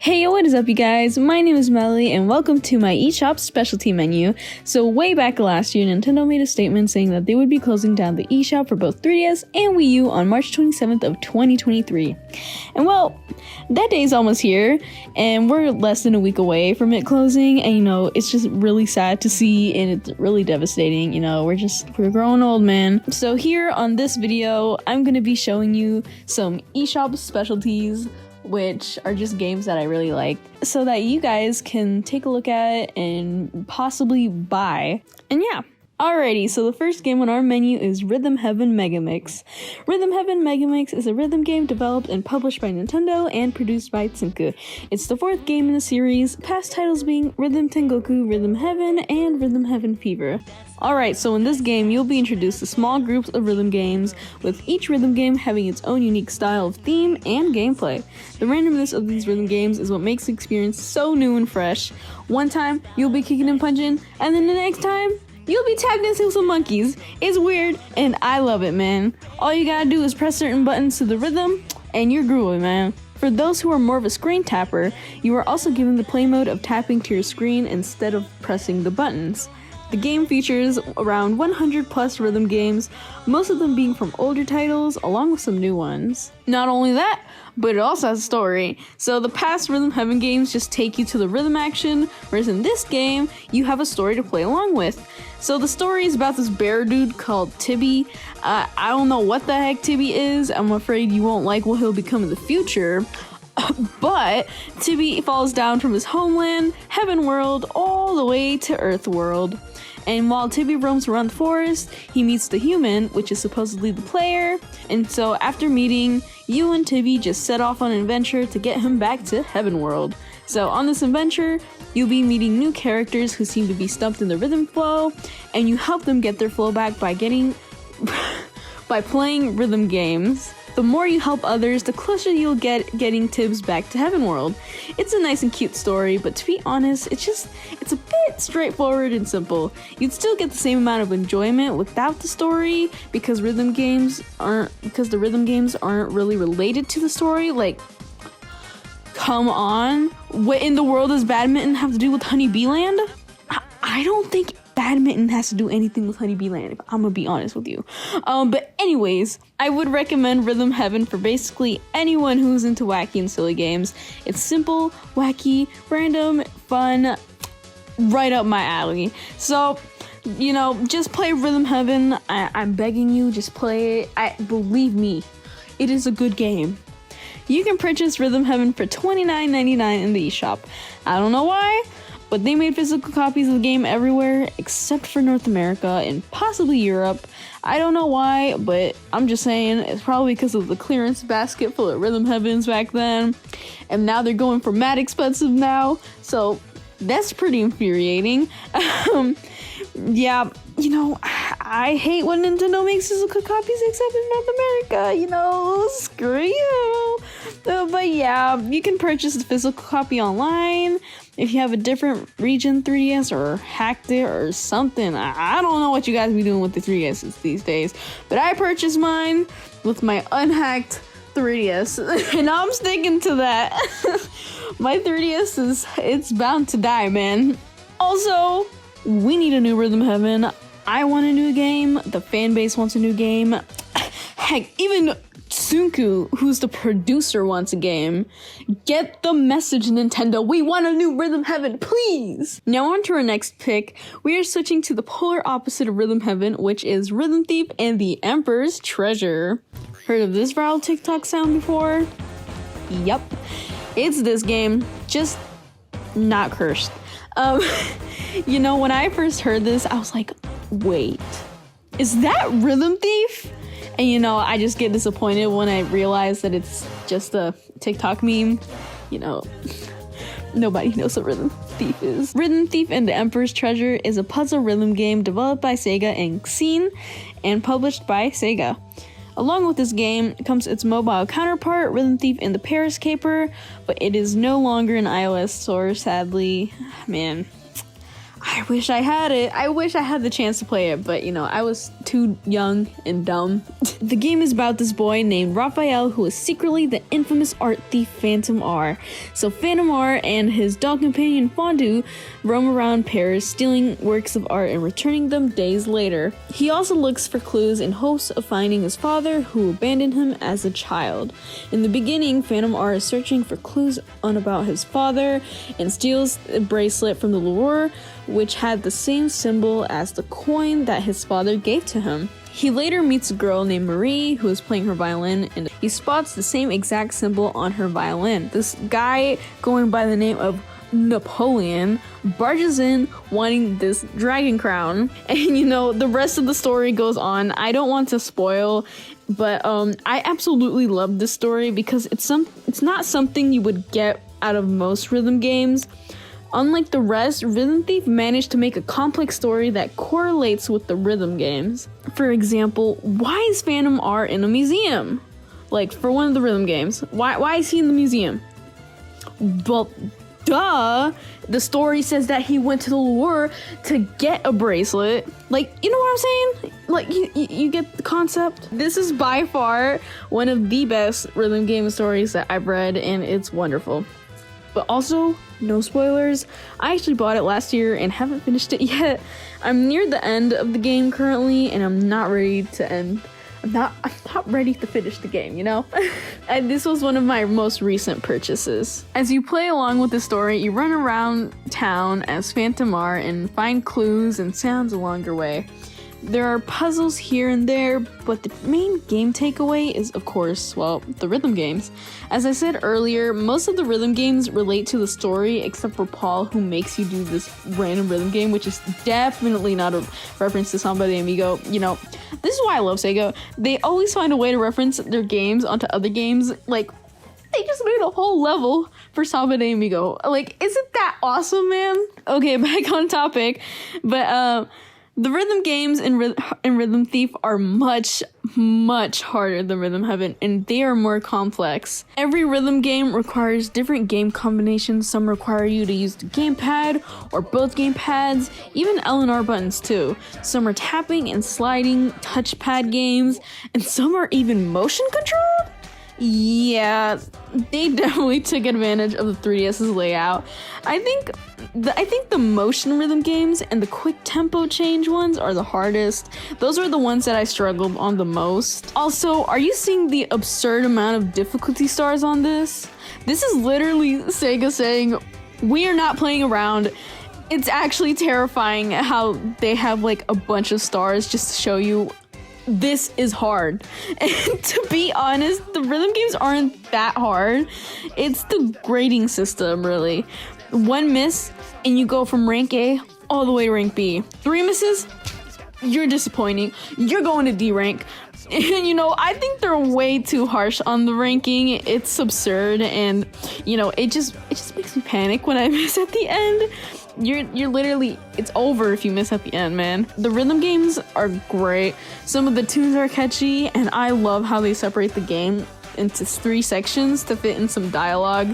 Hey, what is up, you guys? My name is Melly, and welcome to my Eshop specialty menu. So way back last year, Nintendo made a statement saying that they would be closing down the eShop for both 3DS and Wii U on March 27th of 2023. And well, that day is almost here, and we're less than a week away from it closing, and it's just really sad to see, and it's really devastating. We're growing old, man. So here on this video, I'm gonna be showing you some eShop specialties, which are just games that I really like, so that you guys can take a look at and possibly buy. And yeah. Alrighty, so the first game on our menu is Rhythm Heaven Megamix. Rhythm Heaven Megamix is a rhythm game developed and published by Nintendo and produced by Miku. It's the fourth game in the series, past titles being Rhythm Tengoku, Rhythm Heaven, and Rhythm Heaven Fever. Alright, so in this game, you'll be introduced to small groups of rhythm games, with each rhythm game having its own unique style of theme and gameplay. The randomness of these rhythm games is what makes the experience so new and fresh. One time, you'll be kicking and punching, and then the next time, you'll be tap dancing with some monkeys. It's weird, and I love it, man. All you gotta do is press certain buttons to the rhythm, and you're grooving, man. For those who are more of a screen tapper, you are also given the play mode of tapping to your screen instead of pressing the buttons. The game features around 100 plus rhythm games, most of them being from older titles, along with some new ones. Not only that, but it also has a story. So the past Rhythm Heaven games just take you to the rhythm action, whereas in this game, you have a story to play along with. So the story is about this bear dude called Tibby. I don't know what the heck Tibby is. I'm afraid you won't like what he'll become in the future. But Tibby falls down from his homeland, Heaven World, all the way to Earth World. And while Tibby roams around the forest, he meets the human, which is supposedly the player. And so after meeting, you and Tibby just set off on an adventure to get him back to Heaven World. So on this adventure, you'll be meeting new characters who seem to be stumped in the rhythm flow, and you help them get their flow back by playing rhythm games. The more you help others, the closer you'll get getting Tibbs back to Heaven World. It's a nice and cute story, but to be honest, it's a bit straightforward and simple. You'd still get the same amount of enjoyment without the story, because the rhythm games aren't really related to the story. Like, come on, what in the world does badminton have to do with Honey Bee Land? I don't think badminton has to do anything with Honey Bee Land, if I'm gonna be honest with you. But anyways, I would recommend Rhythm Heaven for basically anyone who's into wacky and silly games. It's simple, wacky, random, fun, right up my alley. So, just play Rhythm Heaven. I'm begging you, just play it. Believe me, it is a good game. You can purchase Rhythm Heaven for $29.99 in the eShop. I don't know why, but they made physical copies of the game everywhere except for North America and possibly Europe. I don't know why, but I'm just saying it's probably because of the clearance basket full of Rhythm Heavens back then, and now they're going for mad expensive now, so that's pretty infuriating. Yeah, I hate when Nintendo makes physical copies except in North America, screw you. But yeah, you can purchase the physical copy online if you have a different region 3DS or hacked it or something. I don't know what you guys be doing with the 3DSs these days, but I purchased mine with my unhacked 3DS, and I'm sticking to that. My 3DS it's bound to die, man. Also, we need a new Rhythm Heaven. I want a new game. The fan base wants a new game. Heck, even Tsunku, who's the producer, wants a game. Get the message, Nintendo. We want a new Rhythm Heaven, please! Now on to our next pick. We are switching to the polar opposite of Rhythm Heaven, which is Rhythm Thief and the Emperor's Treasure. Heard of this viral TikTok sound before? Yup. It's this game, just not cursed. When I first heard this, I was like, wait, is that Rhythm Thief? And I just get disappointed when I realize that it's just a TikTok meme. Nobody knows what Rhythm Thief is. Rhythm Thief and the Emperor's Treasure is a puzzle rhythm game developed by Sega and Xene and published by Sega. Along with this game comes its mobile counterpart, Rhythm Thief and the Paris Caper, but it is no longer an iOS store, sadly. Man, I wish I had it. I wish I had the chance to play it, but you know, I was too young and dumb. The game is about this boy named Raphael who is secretly the infamous art thief Phantom R. So Phantom R and his dog companion Fondue roam around Paris stealing works of art and returning them days later. He also looks for clues in hopes of finding his father who abandoned him as a child. In the beginning, Phantom R is searching for clues on about his father and steals a bracelet from the lure, which had the same symbol as the coin that his father gave to him. He later meets a girl named Marie who is playing her violin, and he spots the same exact symbol on her violin. This guy going by the name of Napoleon barges in wanting this dragon crown, and you know, the rest of the story goes on. I don't want to spoil, but I absolutely love this story because it's not something you would get out of most rhythm games. Unlike the rest, Rhythm Thief managed to make a complex story that correlates with the rhythm games. For example, why is Phantom R in a museum? Like, for one of the rhythm games. Why is he in the museum? Well, duh! The story says that he went to the lure to get a bracelet. Like, you know what I'm saying? Like, you get the concept? This is by far one of the best rhythm game stories that I've read, and it's wonderful. But also, no spoilers, I actually bought it last year and haven't finished it yet. I'm near the end of the game currently, and I'm not ready to end. I'm not ready to finish the game, you know? And this was one of my most recent purchases. As you play along with the story, you run around town as Phantom R and find clues and sounds along your way. There are puzzles here and there, but the main game takeaway is, of course, well, the rhythm games. As I said earlier, most of the rhythm games relate to the story, except for Paul, who makes you do this random rhythm game, which is definitely not a reference to Samba de Amigo. You know, this is why I love Sega. They always find a way to reference their games onto other games. Like, they just made a whole level for Samba de Amigo. Like, isn't that awesome, man? Okay, back on topic, but, the rhythm games in Rhythm Thief are much, much harder than Rhythm Heaven, and they are more complex. Every rhythm game requires different game combinations. Some require you to use the gamepad or both gamepads, even L and R buttons too. Some are tapping and sliding touchpad games, and some are even motion controlled. Yeah, they definitely took advantage of the 3DS's layout. I think the motion rhythm games and the quick tempo change ones are the hardest. Those are the ones that I struggled on the most. Also, are you seeing the absurd amount of difficulty stars on this? This is literally Sega saying, we are not playing around. It's actually terrifying how they have like a bunch of stars just to show you this is hard. And to be honest, the rhythm games aren't that hard. It's the grading system, really. One miss, and you go from rank A all the way to rank B. 3 misses, you're disappointing. You're going to D rank. And you know, I think they're way too harsh on the ranking. It's absurd, and you know, it just makes me panic when I miss at the end. You're literally, it's over if you miss at the end, man. The rhythm games are great. Some of the tunes are catchy, and I love how they separate the game into 3 sections to fit in some dialogue.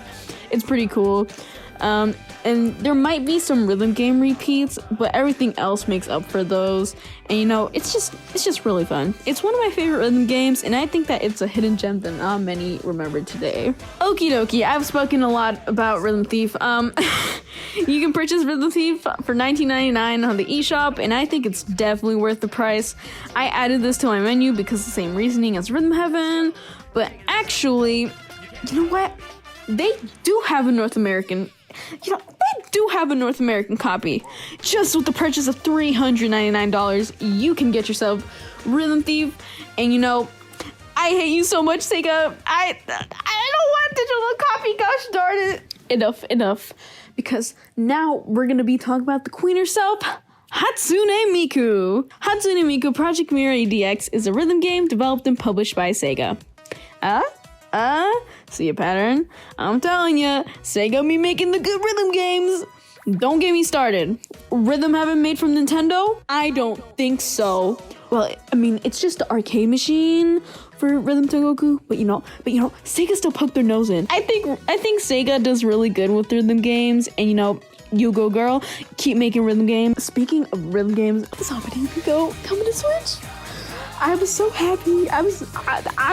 It's pretty cool. And there might be some rhythm game repeats, but everything else makes up for those. And you know, it's just really fun. It's one of my favorite rhythm games, and I think that it's a hidden gem that not many remember today. Okie dokie, I've spoken a lot about Rhythm Thief. You can purchase Rhythm Thief for $19.99 on the eShop, and I think it's definitely worth the price. I added this to my menu because of the same reasoning as Rhythm Heaven, but actually, you know what? They do have a North American copy. Just with the purchase of $399, you can get yourself Rhythm Thief. And you know, I hate you so much, Sega. I don't want a digital copy. Gosh darn it. Enough. Because now we're gonna be talking about the queen herself, Hatsune Miku. Hatsune Miku Project Mirai DX is a rhythm game developed and published by Sega. See a pattern? I'm telling ya, Sega be making the good rhythm games. Don't get me started. Rhythm Heaven made from Nintendo? I don't think so. Well, I mean, it's just the arcade machine for Rhythm Tengoku, but you know, Sega still poked their nose in. I think Sega does really good with rhythm games, and you know, You go, girl. Keep making rhythm games. Speaking of rhythm games, somebody go coming to Switch. I was so happy. I'm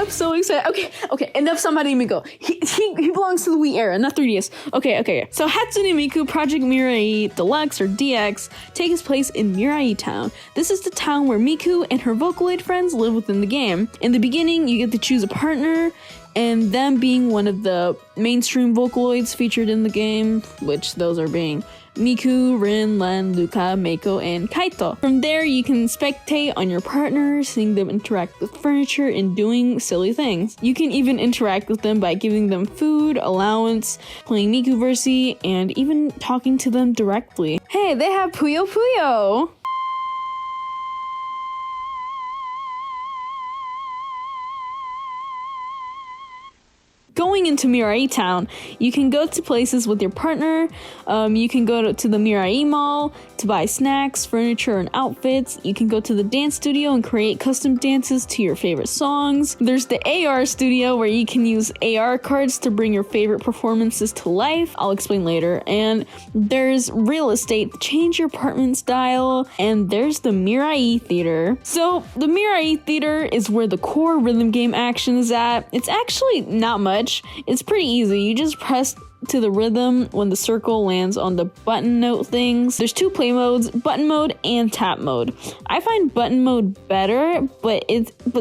so excited. Okay. Enough. Somebody Miku. He belongs to the Wii era, not 3DS. Okay. So Hatsune Miku Project Mirai Deluxe or DX takes place in Mirai Town. This is the town where Miku and her Vocaloid friends live within the game. In the beginning, you get to choose a partner, and them being one of the mainstream Vocaloids featured in the game, which those are being Miku, Rin, Len, Luca, Meiko, and Kaito. From there, you can spectate on your partner, seeing them interact with furniture and doing silly things. You can even interact with them by giving them food, allowance, playing Miku Versi, and even talking to them directly. Hey, they have Puyo Puyo! Going into Mirai Town, you can go to places with your partner. You can go to the Mirai Mall to buy snacks, furniture, and outfits. You can go to the dance studio and create custom dances to your favorite songs. There's the AR studio where you can use AR cards to bring your favorite performances to life. I'll explain later. And there's real estate to change your apartment style. And there's the Mirai Theater. So the Mirai Theater is where the core rhythm game action is at. It's actually not much. It's pretty easy. You just press to the rhythm when the circle lands on the button note things. There's two play modes, button mode and tap mode. I find button mode better, but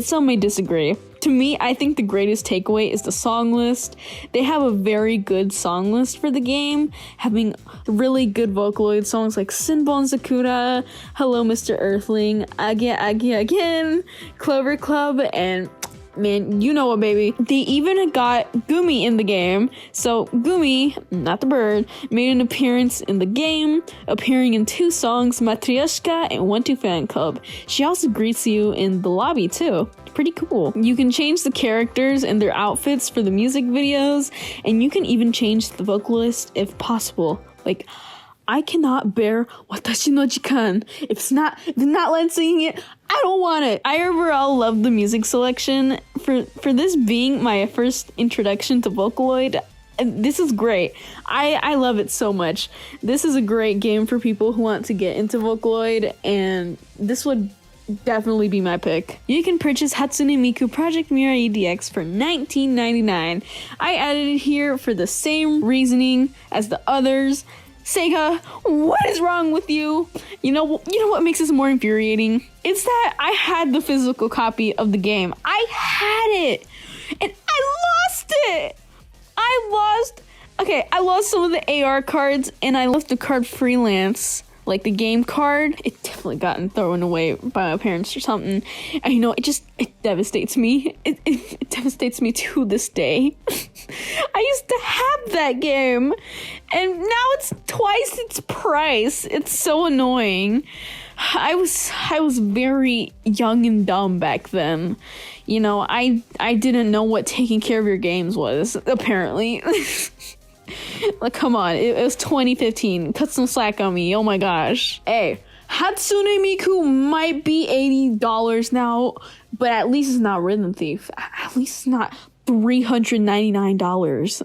some may disagree. To me, I think the greatest takeaway is the song list. They have a very good song list for the game, having really good Vocaloid songs like Sinbon Sakura, Hello Mr. Earthling, Agia Agia Again, Clover Club, and man, you know what, baby. They even got Gumi in the game. So Gumi, not the bird, made an appearance in the game, appearing in 2 songs, Matryoshka and 1-2 Fan Club. She also greets you in the lobby too. Pretty cool. You can change the characters and their outfits for the music videos, and you can even change the vocalist if possible. Like, I cannot bear Watashi no Jikan. If it's not Len singing it, I don't want it. I overall love the music selection. For this being my first introduction to Vocaloid, this is great. I love it so much. This is a great game for people who want to get into Vocaloid, and this would definitely be my pick. You can purchase Hatsune Miku Project Mirai DX for $19.99. I added it here for the same reasoning as the others. Sega, what is wrong with you? You know what makes this more infuriating? It's that I had the physical copy of the game. I had it, and I lost it. I lost some of the AR cards, and I left the card freelance, like the game card. It definitely gotten thrown away by my parents or something. And it devastates me. It devastates me to this day. I used to have that game, and now it's twice its price. It's so annoying. I was very young and dumb back then. You know, I didn't know what taking care of your games was, apparently. Like, come on, it was 2015. Cut some slack on me. Oh my gosh. Hey, Hatsune Miku might be $80 now, but at least it's not Rhythm Thief. At least it's not $399.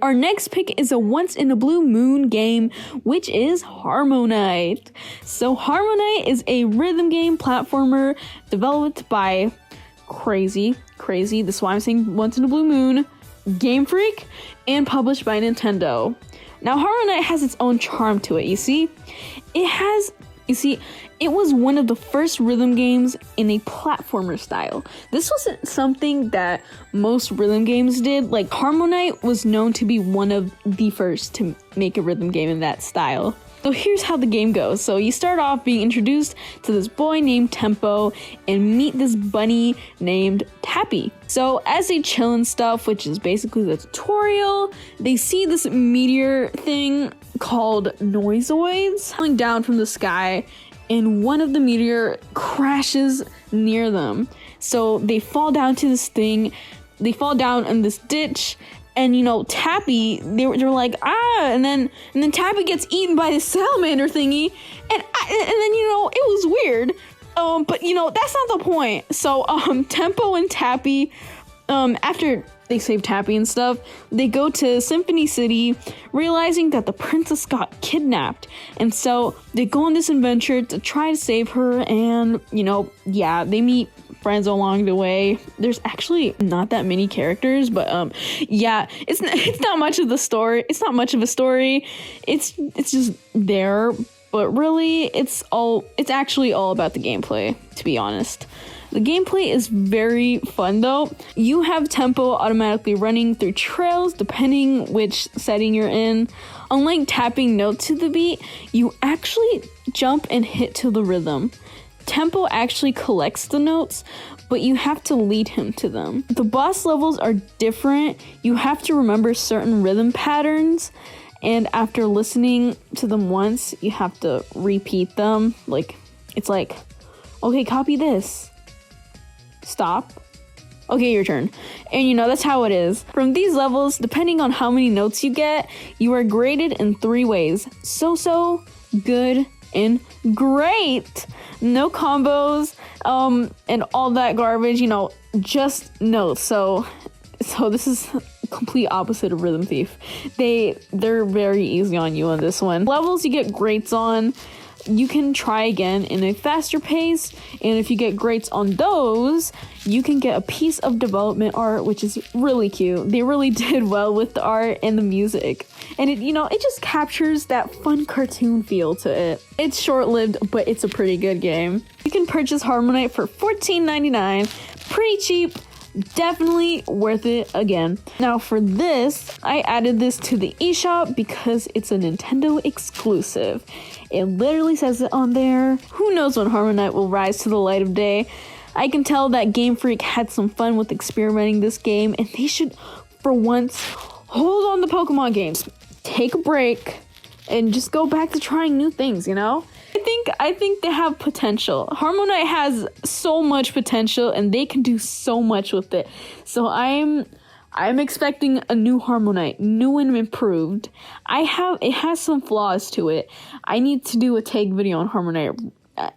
Our next pick is a once in a blue moon game, which is Harmoknight. So Harmoknight is a rhythm game platformer developed by Crazy, this is why I'm saying once in a blue moon, Game Freak, and published by Nintendo. Now Harmoknight has its own charm to it, you see? It was one of the first rhythm games in a platformer style. This wasn't something that most rhythm games did. Like, Harmoknight was known to be one of the first to make a rhythm game in that style. So here's how the game goes. So you start off being introduced to this boy named Tempo and meet this bunny named Tappy. So as they chill and stuff, which is basically the tutorial, they see this meteor thing called noisoids falling down from the sky, and one of the meteor crashes near them. So they fall down to this thing, they fall down in this ditch, and Tappy, they're like, and then Tappy gets eaten by this salamander thingy, and then it was weird, but that's not the point. So Tempo and Tappy, after they save Tappy and stuff. They go to Symphony City, realizing that the princess got kidnapped. And so they go on this adventure to try to save her, and, you know, yeah, they meet friends along the way. There's actually not that many characters, but yeah, it's not much of the story. It's not much of a story. It's just there, but really it's actually all about the gameplay, to be honest. The gameplay is very fun though. You have tempo automatically running through trails depending which setting you're in. Unlike tapping notes to the beat, you actually jump and hit to the rhythm. Tempo actually collects the notes, but you have to lead him to them. The boss levels are different. You have to remember certain rhythm patterns, and after listening to them once, you have to repeat them. Like, it's like, okay, copy this. Stop. Okay, your turn. And you know, that's how it is. From these levels, depending on how many notes you get, you are graded in 3 ways. So, good, and great. No combos, and all that garbage, you know, just notes. So this is complete opposite of Rhythm Thief. They're very easy on you on this one. Levels you get greats on, you can try again in a faster pace, and if you get greats on those, you can get a piece of development art, which is really cute. They really did well with the art and the music, and it just captures that fun cartoon feel to it. It's short-lived, but it's a pretty good game. You can purchase Harmoknight for $14.99, pretty cheap. Definitely worth it again. Now for this, I added this to the eShop because it's a Nintendo exclusive. It literally says it on there. Who knows when Harmoknight will rise to the light of day. I can tell that Game Freak had some fun with experimenting this game, and they should, for once, hold on to Pokemon games. Take a break and just go back to trying new things, you know? I think they have potential. Harmoknight has so much potential, and they can do so much with it. So I'm expecting a new Harmoknight, new and improved. It has some flaws to it. I need to do a take video on Harmoknight.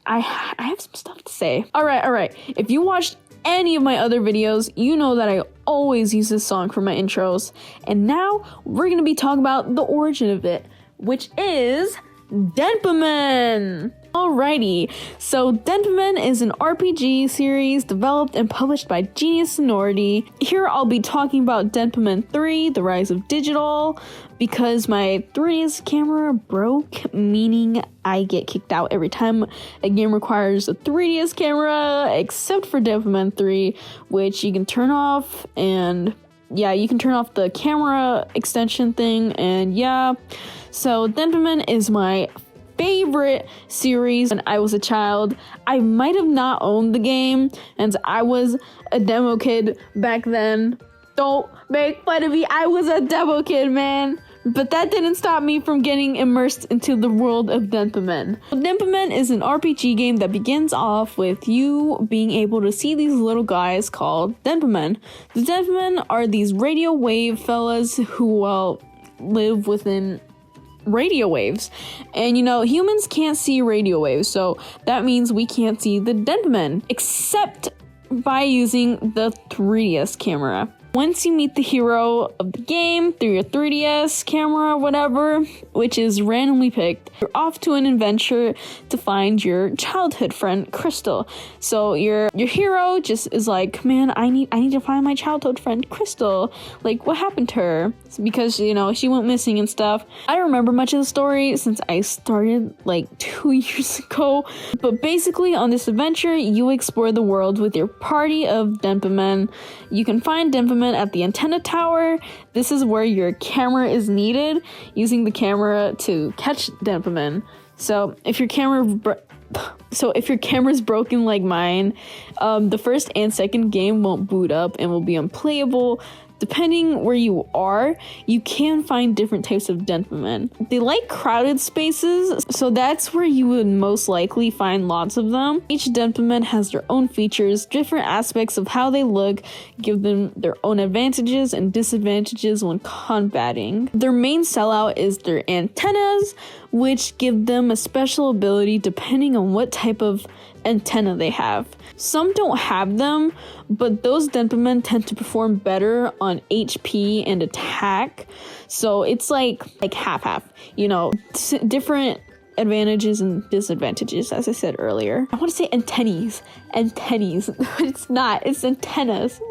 I have some stuff to say. All right. If you watched any of my other videos, you know that I always use this song for my intros. And now we're gonna be talking about the origin of it, which is DENPA. Alrighty, so DENPA is an RPG series developed and published by Genius Sonority. Here I'll be talking about DENPA 3, The Rise of Digital, because my 3DS camera broke, meaning I get kicked out every time a game requires a 3DS camera, except for DENPA 3, which you can turn off, and yeah, you can turn off the camera extension thing, and yeah. So DENPA is my favorite series when I was a child. I might have not owned the game, and I was a demo kid back then. Don't make fun of me, I was a demo kid, man. But that didn't stop me from getting immersed into the world of DENPA. DENPA is an RPG game that begins off with you being able to see these little guys called DENPA. The DENPA are these radio wave fellas who, well, live within radio waves, and you know, humans can't see radio waves, so that means we can't see the DENPA except by using the 3DS camera. Once you meet the hero of the game through your 3DS camera or whatever, which is randomly picked, you're off to an adventure to find your childhood friend Crystal. So your hero just is like, man, I need to find my childhood friend Crystal. Like, what happened to her? Because, you know, she went missing and stuff. I don't remember much of the story since I started like 2 years ago. But basically on this adventure, you explore the world with your party of DENPA. You can find DENPA at the antenna tower. This is where your camera is needed, using the camera to catch DENPA. So if your camera's broken like mine, the first and second game won't boot up and will be unplayable. Depending where you are, you can find different types of DENPA. They like crowded spaces, so that's where you would most likely find lots of them. Each DENPA has their own features, different aspects of how they look, give them their own advantages and disadvantages when combating. Their main sellout is their antennas, which give them a special ability depending on what type of antenna they have. Some don't have them, but those Denpa men tend to perform better on HP and attack. So it's like half-half, you know, different advantages and disadvantages, as I said earlier. I want to say antennae, but it's not. It's antennas.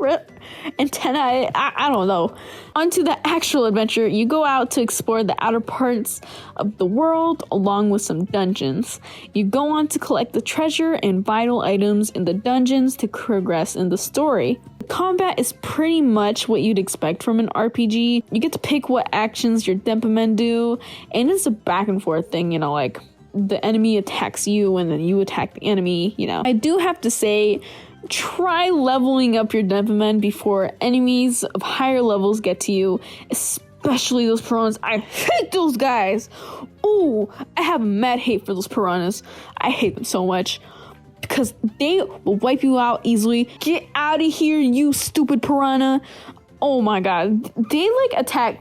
Antenna, I don't know. Onto the actual adventure, you go out to explore the outer parts of the world along with some dungeons. You go on to collect the treasure and vital items in the dungeons to progress in the story. Combat is pretty much what you'd expect from an RPG. You get to pick what actions your Denpa men do, and it's a back and forth thing, you know, like the enemy attacks you and then you attack the enemy, you know. I do have to say, try leveling up your Denpa men before enemies of higher levels get to you, especially those piranhas. I hate those guys. Ooh, I have a mad hate for those piranhas. I hate them so much. Because they will wipe you out easily. Get out of here, you stupid piranha. Oh my god. They attack.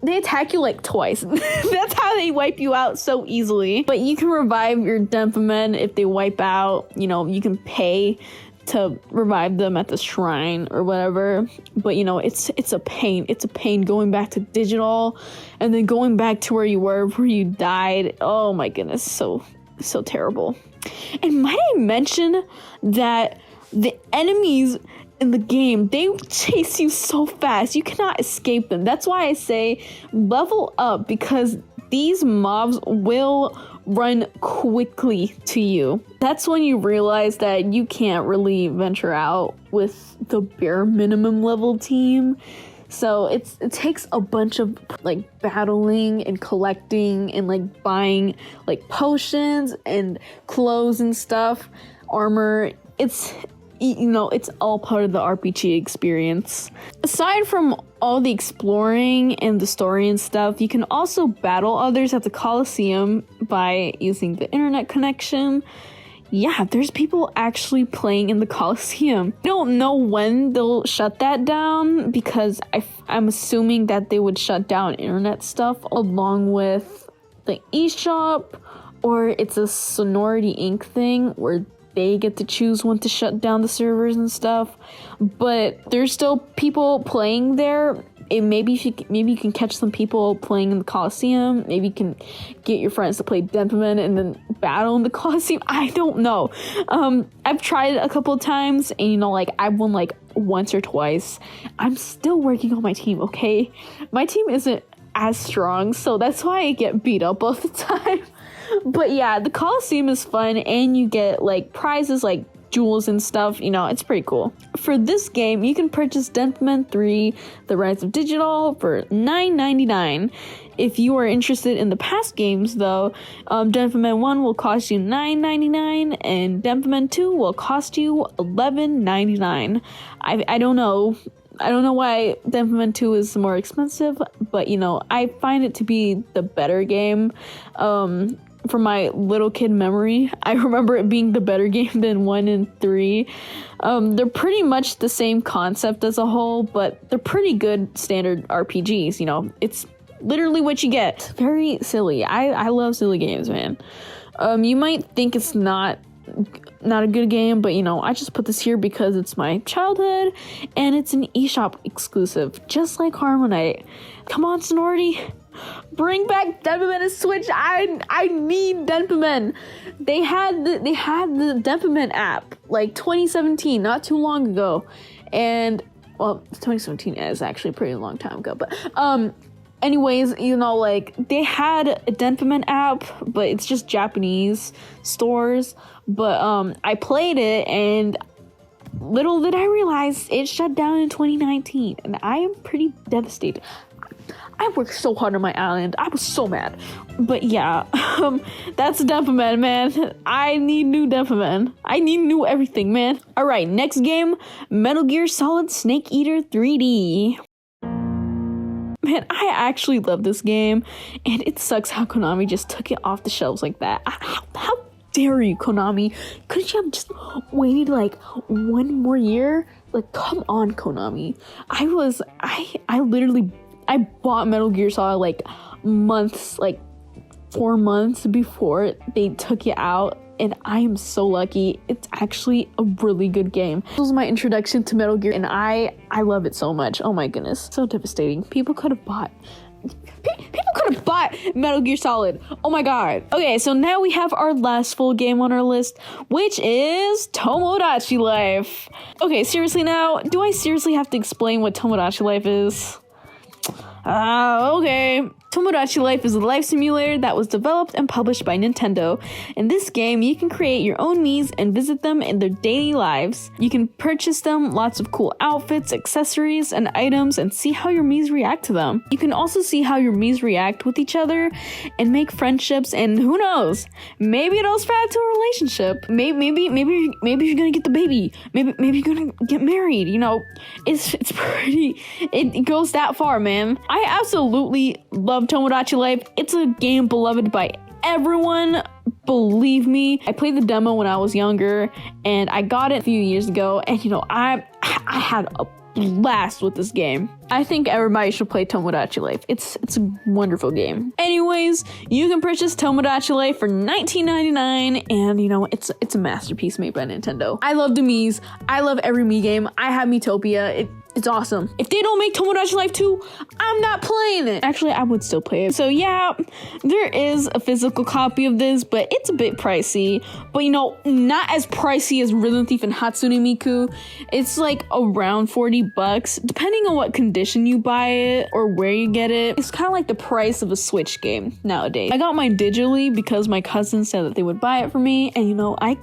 They attack you like twice. That's how they wipe you out so easily. But you can revive your Denpa men if they wipe out. You know, you can pay to revive them at the shrine or whatever. But you know, it's a pain. It's a pain going back to digital and then going back to where you were, where you died. Oh my goodness. So terrible. And might I mention that the enemies in the game, they chase you so fast. You cannot escape them. That's why I say level up, because these mobs will run quickly to you. That's when you realize that you can't really venture out with the bare minimum level team. So it takes a bunch of like battling and collecting and like buying like potions and clothes and stuff, armor. It's, you know, it's all part of the RPG experience. Aside from all the exploring and the story and stuff, you can also battle others at the Coliseum by using the internet connection. Yeah, there's people actually playing in the Coliseum. I don't know when they'll shut that down, because I'm assuming that they would shut down internet stuff along with the Eshop, or it's a Sonority Inc. thing where they get to choose when to shut down the servers and stuff. But there's still people playing there. Maybe you can catch some people playing in the Coliseum. Maybe you can get your friends to play Denpa men and then battle in the Coliseum. I don't know. I've tried it a couple of times, and you know, like I've won like once or twice. I'm still working on my team, okay? My team isn't as strong, so that's why I get beat up all the time. But yeah, the Coliseum is fun, and you get like prizes like jewels and stuff. You know, it's pretty cool. For this game, you can purchase Denpa Men 3 The Rise of Digital for $9.99. If you are interested in the past games though, Denpa Men 1 will cost you $9.99 and Denpa Men 2 will cost you $11.99. I don't know why Denpa Men 2 is more expensive, but you know, I find it to be the better game. From my little kid memory, I remember it being the better game than 1 and 3. They're pretty much the same concept as a whole, but they're pretty good standard RPGs, you know. It's literally what you get. Very silly. I love silly games, man. You might think it's not a good game, but you know, I just put this here because it's my childhood and it's an Eshop exclusive, just like Harmoknight. Come on, Sonority. Bring back Denpa Men and Switch. I need Denpa Men. They had the Denpa Men app like 2017, not too long ago, and well, 2017 is actually a pretty long time ago. But anyways, you know, like they had a Denpa Men app, but it's just Japanese stores. But I played it, and little did I realize it shut down in 2019, and I am pretty devastated. I worked so hard on my island. I was so mad. But yeah, that's Denpa Men, man. I need new Denpa Men. I need new everything, man. Alright, next game, Metal Gear Solid Snake Eater 3D. Man, I actually love this game, and it sucks how Konami just took it off the shelves like that. How dare you, Konami? Couldn't you have just waited like one more year? Like, come on, Konami. I bought Metal Gear Solid like 4 months before they took it out and I am so lucky. It's actually a really good game. This was my introduction to Metal Gear, and I love it so much. Oh my goodness, so devastating. People could have bought Metal Gear Solid. Oh my god. Okay, so now we have our last full game on our list, which is Tomodachi Life. Okay, seriously now, do I seriously have to explain what Tomodachi Life is? Okay. Tomodachi Life is a life simulator that was developed and published by Nintendo. In this game, you can create your own Miis and visit them in their daily lives. You can purchase them lots of cool outfits, accessories, and items and see how your Miis react to them. You can also see how your Miis react with each other and make friendships, and who knows, maybe it'll spread to a relationship. Maybe you're gonna get the baby. Maybe you're gonna get married. You know, it's pretty, it goes that far, man. I absolutely love Tomodachi Life. It's a game beloved by everyone, believe me. I played the demo when I was younger, and I got it a few years ago, and you know, I had a blast with this game. I think everybody should play Tomodachi Life. It's a wonderful game. Anyways, you can purchase Tomodachi Life for $19.99, and you know, it's a masterpiece made by Nintendo. I love the Miis. I love every Mii game. I have Miitopia. It's awesome. If they don't make Tomodachi Life 2, I'm not playing it. Actually, I would still play it. So yeah, there is a physical copy of this, but it's a bit pricey. But you know, not as pricey as Rhythm Thief and Hatsune Miku. It's like around 40 bucks, depending on what condition you buy it or where you get it. It's kind of like the price of a Switch game nowadays. I got mine digitally because my cousin said that they would buy it for me, and you know, I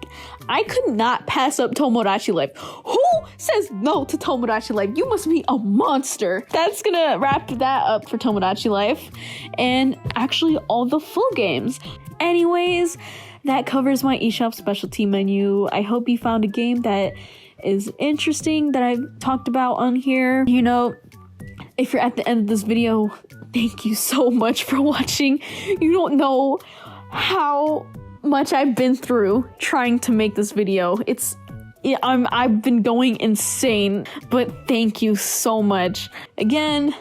could not pass up Tomodachi Life. Who says no to Tomodachi Life? You must be a monster. That's gonna wrap that up for Tomodachi Life, and actually all the full games. Anyways, that covers my eShop specialty menu. I hope you found a game that is interesting that I've talked about on here. You know, if you're at the end of this video, thank you so much for watching. You don't know how much I've been through trying to make this video. I've been going insane, but thank you so much. Again,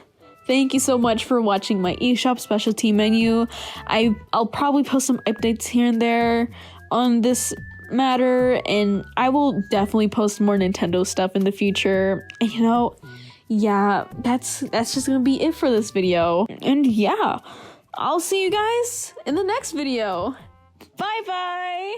thank you so much for watching my eShop specialty menu. I'll probably post some updates here and there on this matter, and I will definitely post more Nintendo stuff in the future. And you know, yeah, that's just gonna be it for this video. And yeah, I'll see you guys in the next video. Bye bye.